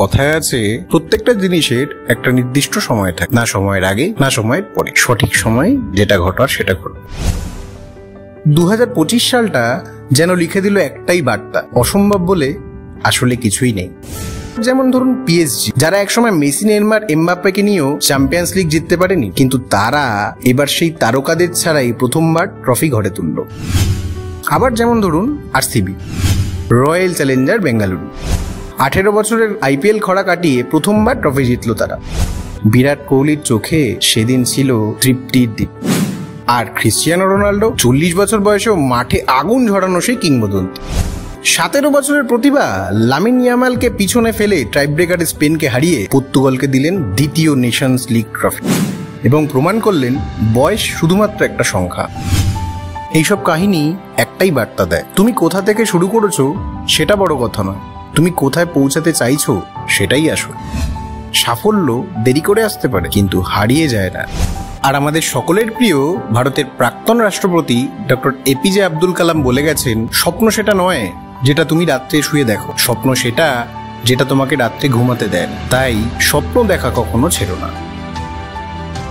কথায় আছে প্রত্যেকটা জিনিসের একটা নির্দিষ্ট সময় থাকে, না সময়ের আগে না সময়ের পরে। সঠিক সময় যেটা ঘটার সেটা ঘটবে। 2025 সালটা যেন লিখে দিল একটাই বার্তা, অসম্ভব বলে আসলে কিছুই নেই। যেমন ধরুন পিএসজি, যারা একসময় মেসি, নেইমার, এমবাপ্পেকে নিয়েও চ্যাম্পিয়ন্স লিগ জিততে পারেনি, কিন্তু তারা এবার সেই তারকাদের ছাড়াই প্রথমবার ট্রফি ঘরে তুলল। আবার যেমন ধরুন আরসিবি, রয়্যাল চ্যালেঞ্জার বেঙ্গালুরু, 18 বছরের আইপিএল খরা কাটিয়ে প্রথমবার ট্রফি জিতল তারা। বিরাট কোহলির চোখে সেদিন ছিল তৃপ্তির দ্বীপ। আর ক্রিশ্চিয়ানো রোনাল্ডো 40 বছর বয়সেও মাঠে আগুন ঝরানো সেই কিংবদন্তি। 17 বছরের প্রতিভা লামিন ইয়ামালকে পিছনে ফেলে টাইব্রেকারে স্পেনকে হারিয়ে পর্তুগালকে দিলেন দ্বিতীয় নেশনস লিগ ট্রফি এবং প্রমাণ করলেন বয়স শুধুমাত্র একটা সংখ্যা। এইসব কাহিনী একটাই বার্তা দেয়, তুমি কোথা থেকে শুরু করেছো সেটা বড় কথা নয়, তুমি কোথায় পৌঁছাতে চাইছো সেটাই আসল। সাফল্য দেরি করে আসতে পারে, কিন্তু হারিয়ে যায় না। আর আমাদের সকলের প্রিয় ভারতের প্রাক্তন রাষ্ট্রপতি ডক্টর এপিজে আব্দুল কালাম বলে গেছেন, স্বপ্ন সেটা নয় যেটা তুমি রাত্রে শুয়ে দেখো, স্বপ্ন সেটা যেটা তোমাকে রাত্রে ঘুমাতে দেয়। তাই স্বপ্ন দেখা কখনো ছেড়ো না।